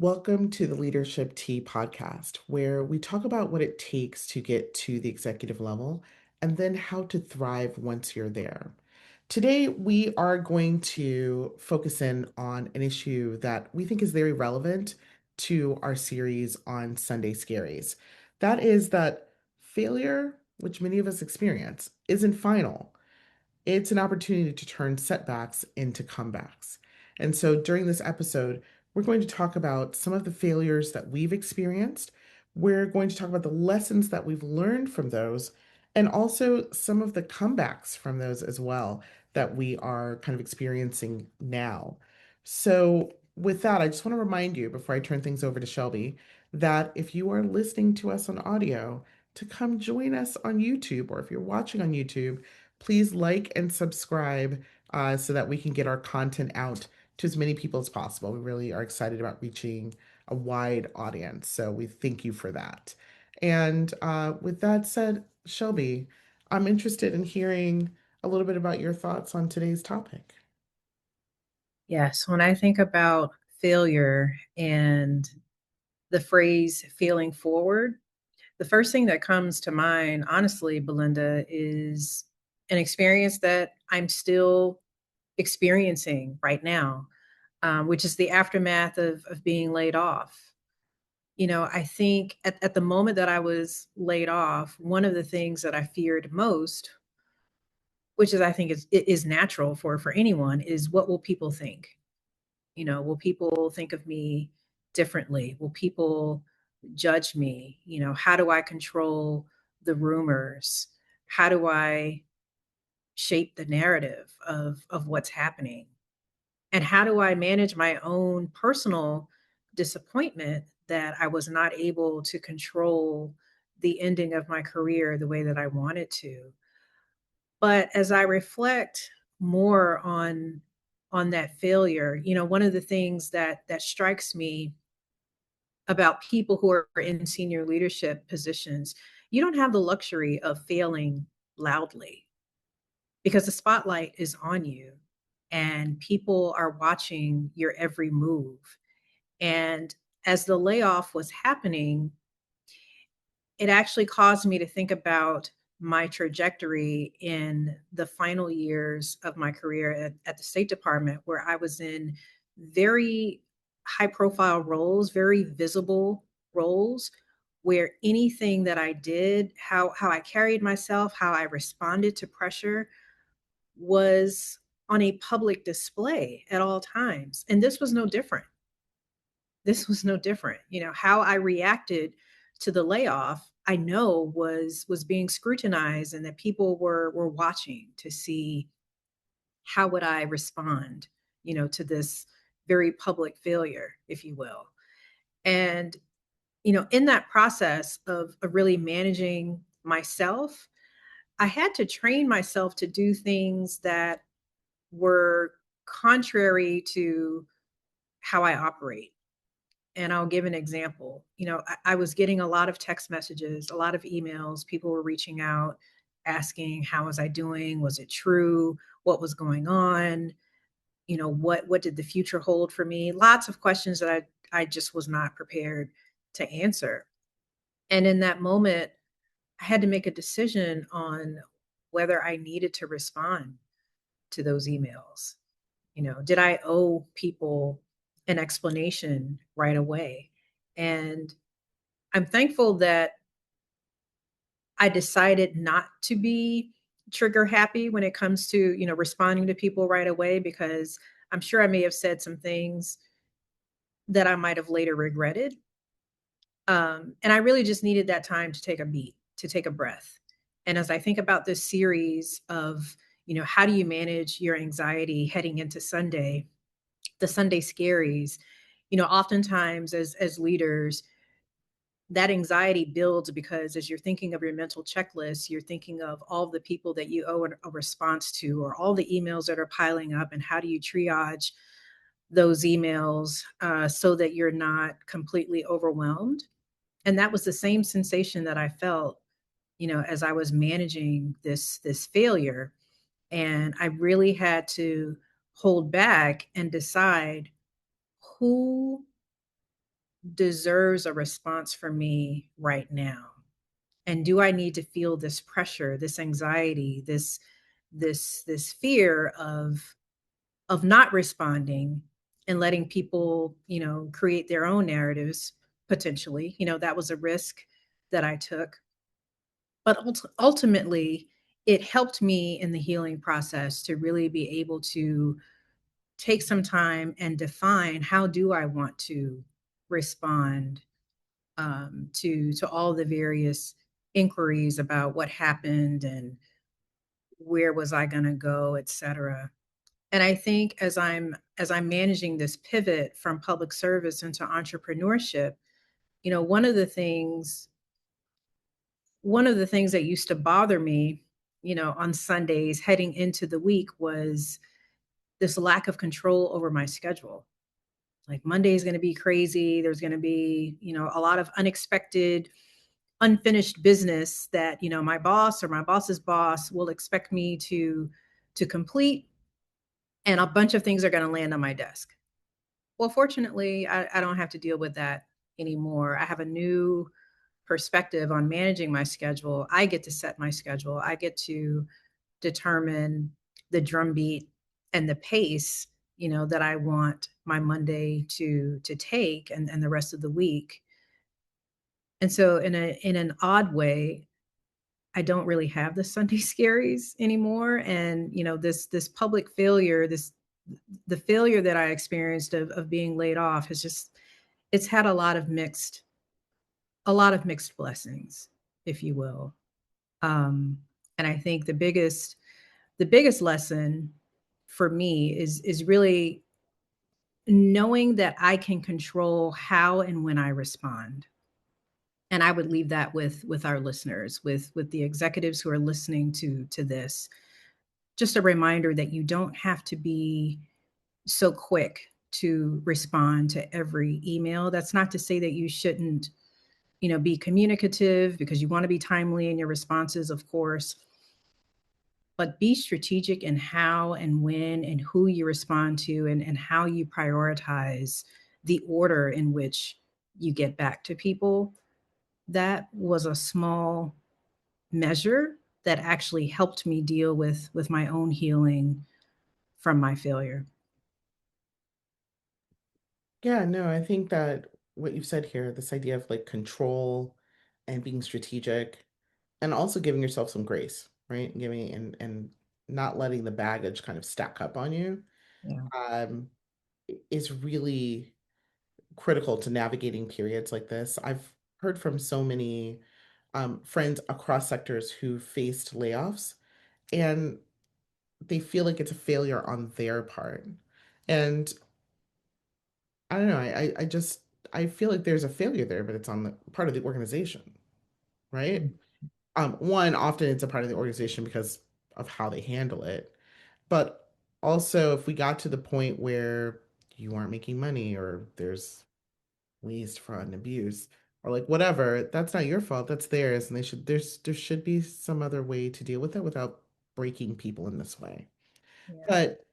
Welcome to the Leadership Tea podcast, where we talk about what it takes to get to the executive level and then how to thrive once you're there. Today, we are going to focus in on an issue that we think is very relevant to our series on Sunday Scaries. That is that failure, which many of us experience, isn't final. It's an opportunity to turn setbacks into comebacks. And so during this episode, we're going to talk about some of the failures that we've experienced. We're going to talk about the lessons that we've learned from those, and also some of the comebacks from those as well that we are kind of experiencing now. So, with that, I just want to remind you before I turn things over to Shelby that if you are listening to us on audio, to come join us on YouTube, or if you're watching on YouTube, please like and subscribe so that we can get our content out to as many people as possible. We really are excited about reaching a wide audience. So we thank you for that. And with that said, Shelby, I'm interested in hearing a little bit about your thoughts on today's topic. Yes, when I think about failure and the phrase feeling forward, the first thing that comes to mind, honestly, Belinda, is an experience that I'm still experiencing right now, which is the aftermath of being laid off. I think at the moment that I was laid off, one of the things that I feared most, which is I think is natural for anyone, is what will people think? Will people think of me differently? Will people judge me? How do I control the rumors? How do I shape the narrative of what's happening? And how do I manage my own personal disappointment that I was not able to control the ending of my career the way that I wanted to? But as I reflect more on that failure, one of the things that strikes me about people who are in senior leadership positions, you don't have the luxury of failing loudly because the spotlight is on you and people are watching your every move. And as the layoff was happening, it actually caused me to think about my trajectory in the final years of my career at the State Department, where I was in very high profile roles, very visible roles, where anything that I did, how I carried myself, how I responded to pressure was on a public display at all times. And this was no different. This was no different. How I reacted to the layoff, I know was being scrutinized and that people were watching to see how would I respond, to this very public failure, if you will. And, in that process of really managing myself, I had to train myself to do things that were contrary to how I operate. And I'll give an example. I was getting a lot of text messages, a lot of emails. People were reaching out, asking, how was I doing? Was it true? What was going on? What did the future hold for me? Lots of questions that I just was not prepared to answer. And in that moment, I had to make a decision on whether I needed to respond to those emails. Did I owe people an explanation right away? And I'm thankful that I decided not to be trigger happy when it comes to, responding to people right away, because I'm sure I may have said some things that I might have later regretted. And I really just needed that time to take a beat, to take a breath. And as I think about this series of, how do you manage your anxiety heading into Sunday, the Sunday Scaries, oftentimes as leaders, that anxiety builds because as you're thinking of your mental checklist, you're thinking of all the people that you owe a response to, or all the emails that are piling up, and how do you triage those emails so that you're not completely overwhelmed. And that was the same sensation that I felt, as I was managing this failure. And I really had to hold back and decide who deserves a response from me right now? And do I need to feel this pressure, this anxiety, this fear of not responding and letting people, create their own narratives potentially? That was a risk that I took. But ultimately, it helped me in the healing process to really be able to take some time and define how do I want to respond to all the various inquiries about what happened and where was I going to go, et cetera. And I think as I'm managing this pivot from public service into entrepreneurship, you know, one of the things that used to bother me, on Sundays heading into the week was this lack of control over my schedule. Like Monday is going to be crazy. There's going to be, a lot of unexpected, unfinished business that, my boss or my boss's boss will expect me to complete, and a bunch of things are going to land on my desk. Well, fortunately, I don't have to deal with that anymore. I have a new perspective on managing my schedule. I get to set my schedule. I get to determine the drumbeat and the pace, that I want my Monday to take, and the rest of the week. And so in an odd way, I don't really have the Sunday scaries anymore. And this public failure, this the failure that I experienced of being laid off has just it's had a lot of mixed blessings, if you will. Um, and I think the biggest lesson for me is really knowing that I can control how and when I respond. And I would leave that with our listeners, with the executives who are listening to this. Just a reminder that you don't have to be so quick to respond to every email. That's not to say that you shouldn't, be communicative, because you want to be timely in your responses, of course, but be strategic in how and when and who you respond to, and how you prioritize the order in which you get back to people. That was a small measure that actually helped me deal with my own healing from my failure. Yeah, no, I think that what you've said here, this idea of like control and being strategic and also giving yourself some grace, right? Giving and not letting the baggage kind of stack up on you, Yeah. um, is really critical to navigating periods like this. I've heard from so many friends across sectors who faced layoffs, and they feel like it's a failure on their part. And I don't know, I just I feel like there's a failure there, but it's on the part of the organization, right? Mm. One, often it's a part of the organization because of how they handle it. But also, if we got to the point where you aren't making money or there's waste, fraud, and abuse, or like whatever, that's not your fault. That's theirs, and there should be some other way to deal with it without breaking people in this way. Yeah. But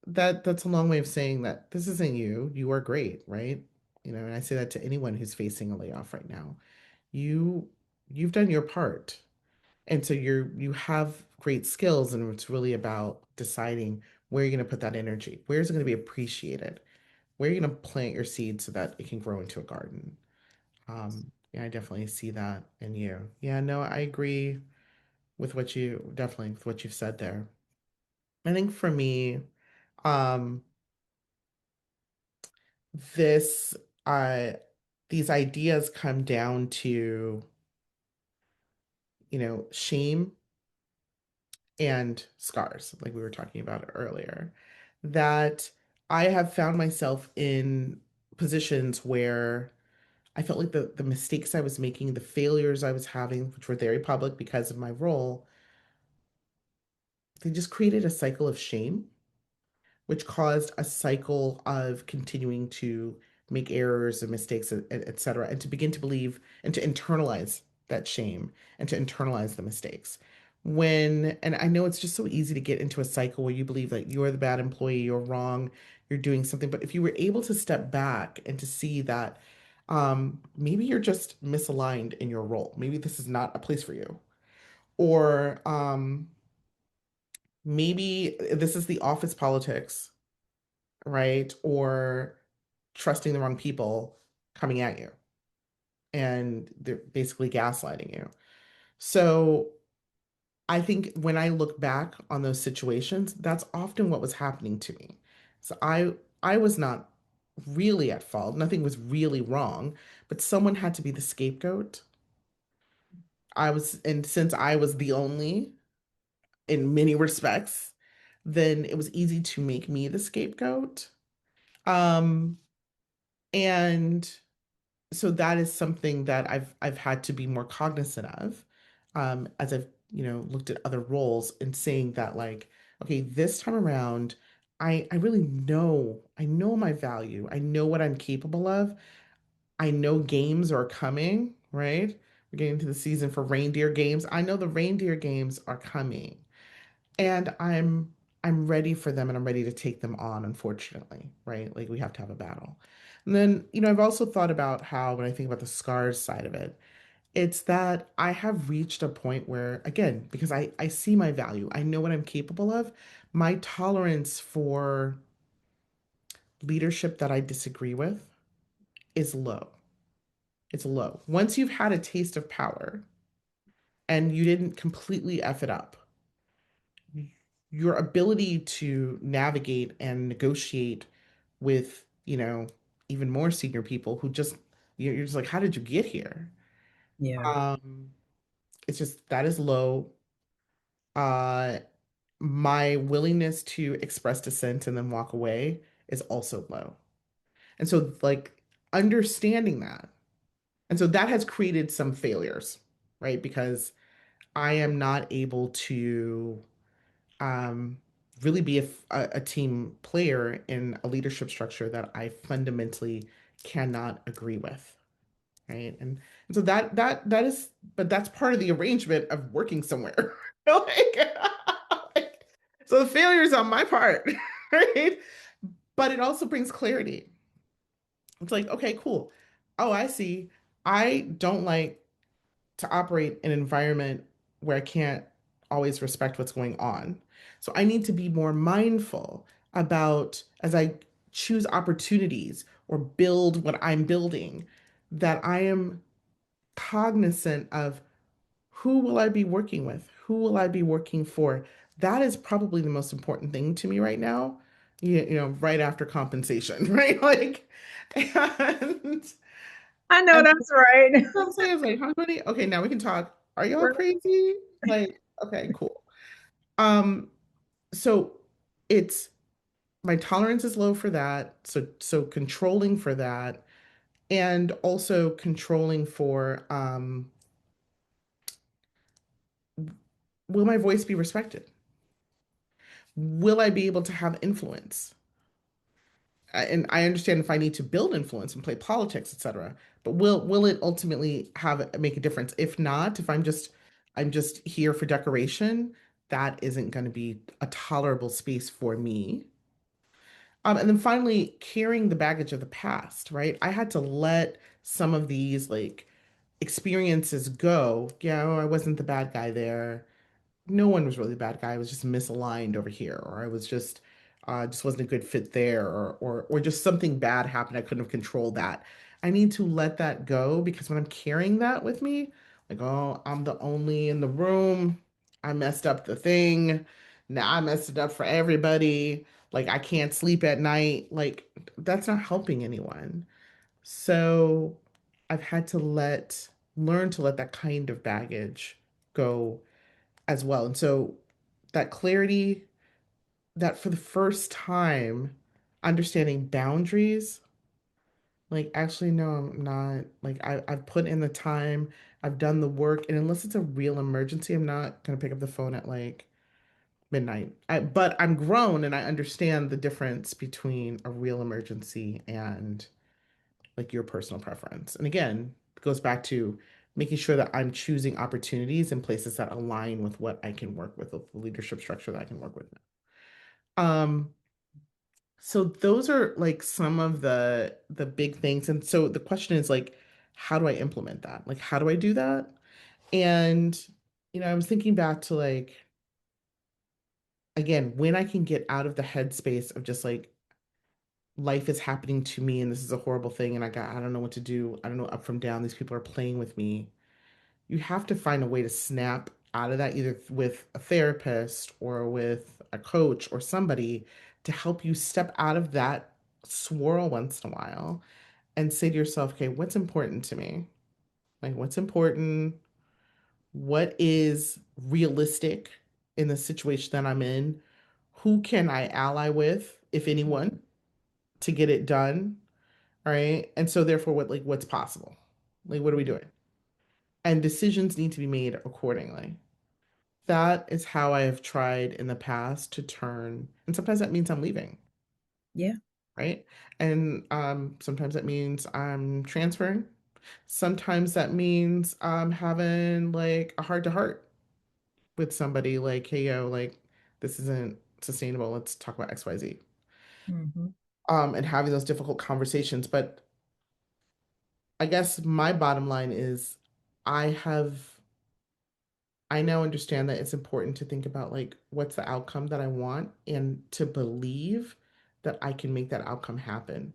that's a long way of saying that this isn't you. You are great, right? And I say that to anyone who's facing a layoff right now. You you've done your part. And so you have great skills, and it's really about deciding where you're going to put that energy. Where is it going to be appreciated? Where are you going to plant your seed so that it can grow into a garden? Yeah, I definitely see that in you. Yeah, no, I agree with what you definitely with what you've said there. I think for me, um, this uh these ideas come down to, shame and scars, like we were talking about earlier, that I have found myself in positions where I felt like the mistakes I was making, the failures I was having, which were very public because of my role, they just created a cycle of shame, which caused a cycle of continuing to make errors and mistakes, et cetera, and to begin to believe and to internalize that shame and to internalize the mistakes. And I know it's just so easy to get into a cycle where you believe that you're the bad employee, you're wrong, you're doing something. But if you were able to step back and to see that Maybe you're just misaligned in your role. Maybe this is not a place for you. Or maybe this is the office politics, right? Or trusting the wrong people coming at you and they're basically gaslighting you. So I think when I look back on those situations, that's often what was happening to me. So I was not really at fault. Nothing was really wrong, but someone had to be the scapegoat. And since I was the only in many respects, then it was easy to make me the scapegoat. Um, and so that is something that I've had to be more cognizant of, as I've, looked at other roles and saying that like, okay, this time around, I really I know my value. I know what I'm capable of. I know games are coming, right? We're getting to the season for reindeer games. I know the reindeer games are coming. And I'm ready for them and I'm ready to take them on, unfortunately, right? Like we have to have a battle. And then, I've also thought about how when I think about the scars side of it, it's that I have reached a point where, again, because I see my value, I know what I'm capable of, my tolerance for leadership that I disagree with is low. It's low. Once you've had a taste of power and you didn't completely F it up, your ability to navigate and negotiate with, even more senior people who just, you're just like, how did you get here? Yeah. Um, it's just that is low. Uh, my willingness to express dissent and then walk away is also low. And so, like, understanding that. And so that has created some failures, right? Because I am not able to um, really be a team player in a leadership structure that I fundamentally cannot agree with, right? And so that is, but that's part of the arrangement of working somewhere. like, so the failure is on my part, right? But it also brings clarity. It's like, okay, cool. Oh, I see. I don't like to operate in an environment where I can't always respect what's going on. So I need to be more mindful about as I choose opportunities or build what I'm building, that I am cognizant of who will I be working with? Who will I be working for? That is probably the most important thing to me right now. Right after compensation, right? Like, and I know and that's right. what I'm saying is like, how many? Okay, now we can talk. Are y'all Right. crazy? Like, okay, cool. Um, so it's my tolerance is low for that. So controlling for that, and also controlling for will my voice be respected? Will I be able to have influence? And I understand if I need to build influence and play politics, etc. But will it ultimately have make a difference? If not, if I'm just here for decoration, that isn't going to be a tolerable space for me. And then finally, carrying the baggage of the past, right? I had to let some of these like experiences go. Yeah, oh, I wasn't the bad guy there. No one was really the bad guy. I was just misaligned over here, or I was just wasn't a good fit there, or just something bad happened. I couldn't have controlled that. I need to let that go because when I'm carrying that with me, like, oh, I'm the only in the room. I messed up the thing. Now I messed it up for everybody. Like I can't sleep at night. Like that's not helping anyone. So I've had to learn to let that kind of baggage go as well. And so that clarity, that for the first time, understanding boundaries, like actually, no, I'm not. Like I've put in the time, I've done the work, and unless it's a real emergency, I'm not gonna pick up the phone at like midnight. But I'm grown and I understand the difference between a real emergency and like your personal preference. And again, it goes back to making sure that I'm choosing opportunities and places that align with what I can work with the leadership structure that I can work with now. Um, So those are like some of the big things. And so the question is like, how do I implement that? Like, how do I do that? And, I was thinking back to like, again, when I can get out of the headspace of just like life is happening to me and this is a horrible thing and I don't know what to do. I don't know up from down. These people are playing with me. You have to find a way to snap out of that either with a therapist or with a coach or somebody to help you step out of that swirl once in a while and say to yourself, okay, what's important to me? Like, what's important? What is realistic in the situation that I'm in? Who can I ally with, if anyone, to get it done? All right. And so, therefore, what's possible? Like, what are we doing? And decisions need to be made accordingly. That is how I have tried in the past to turn, and sometimes that means I'm leaving, Yeah. right? And sometimes that means I'm transferring. Sometimes that means I'm having like a heart to heart with somebody, like, hey, yo, like, this isn't sustainable. Let's talk about XYZ. Hmm. And having those difficult conversations. But I guess my bottom line is I have I now understand that it's important to think about like what's the outcome that I want and to believe that I can make that outcome happen.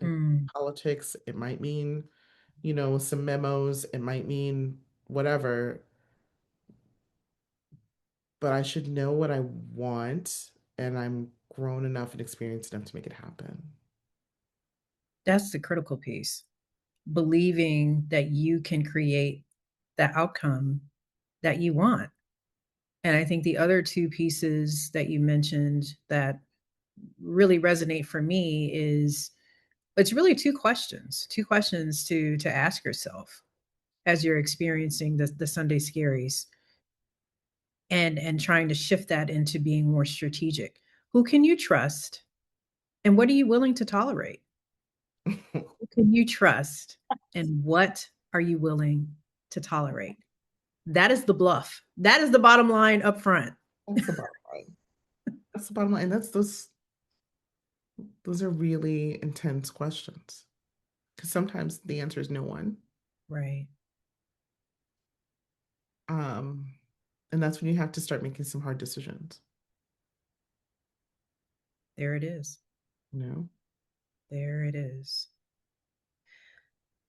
Like Mm. politics, it might mean, some memos, it might mean whatever, but I should know what I want and I'm grown enough and experienced enough to make it happen. That's the critical piece. Believing that you can create the outcome that you want. And I think the other two pieces that you mentioned that really resonate for me is it's really two questions to ask yourself as you're experiencing the Sunday scaries and trying to shift that into being more strategic. Who can you trust and what are you willing to tolerate? Who can you trust and what are you willing to tolerate? That is the bluff. That is the bottom line up front. That's the bottom line. That's the bottom line. And that's those are really intense questions. Because sometimes the answer is no one. Right. Um, and that's when you have to start making some hard decisions, There it is. you know? There it is.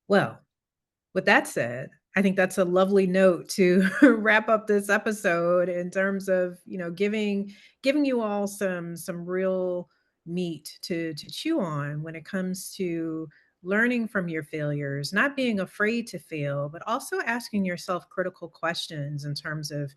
Well, with that said, I think that's a lovely note to wrap up this episode in terms of, giving you all some real meat to chew on when it comes to learning from your failures, not being afraid to fail, but also asking yourself critical questions in terms of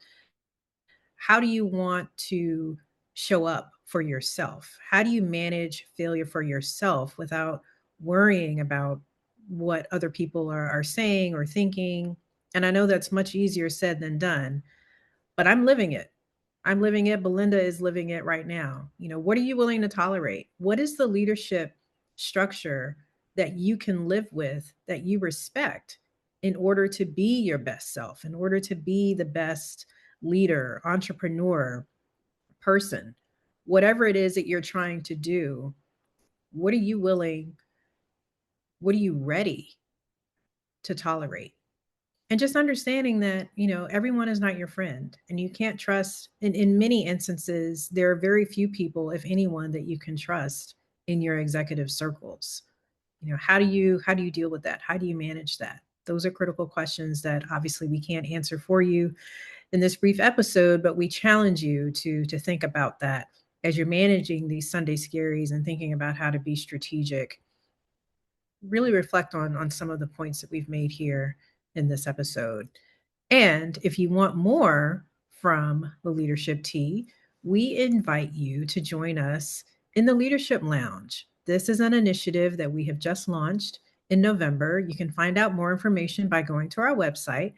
how do you want to show up for yourself? How do you manage failure for yourself without worrying about what other people are saying or thinking? And I know that's much easier said than done, but I'm living it. I'm living it. Belinda is living it right now. What are you willing to tolerate? What is the leadership structure that you can live with, that you respect in order to be your best self, in order to be the best leader, entrepreneur, person? Whatever it is that you're trying to do, what are you willing, what are you ready to tolerate? And just understanding that everyone is not your friend and you can't trust in many instances there are very few people, if anyone, that you can trust in your executive circles. How do you deal with that? How do you manage that? Those are critical questions that obviously we can't answer for you in this brief episode, but we challenge you to think about that as you're managing these Sunday scaries and thinking about how to be strategic. Really reflect on some of the points that we've made here in this episode. And if you want more from the Leadership Tea, we invite you to join us in the Leadership Lounge. This is an initiative that we have just launched in November. You can find out more information by going to our website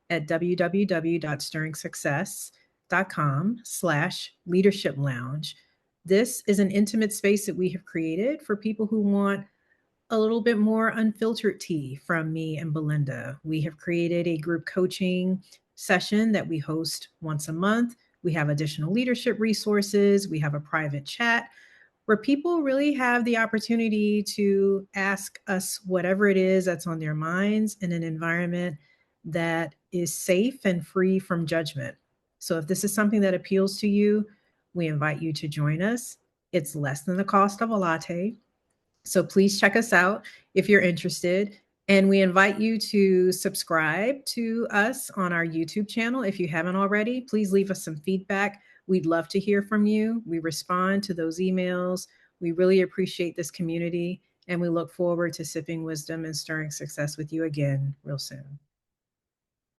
at www.stirringsuccess.com/leadership lounge. This is an intimate space that we have created for people who want a little bit more unfiltered tea from me and Belinda. We have created a group coaching session that we host once a month. We have additional leadership resources. We have a private chat where people really have the opportunity to ask us whatever it is that's on their minds in an environment that is safe and free from judgment. So if this is something that appeals to you, we invite you to join us. It's less than the cost of a latte. So please check us out if you're interested. And we invite you to subscribe to us on our YouTube channel if you haven't already. Please leave us some feedback. We'd love to hear from you. We respond to those emails. We really appreciate this community, and we look forward to sipping wisdom and stirring success with you again real soon.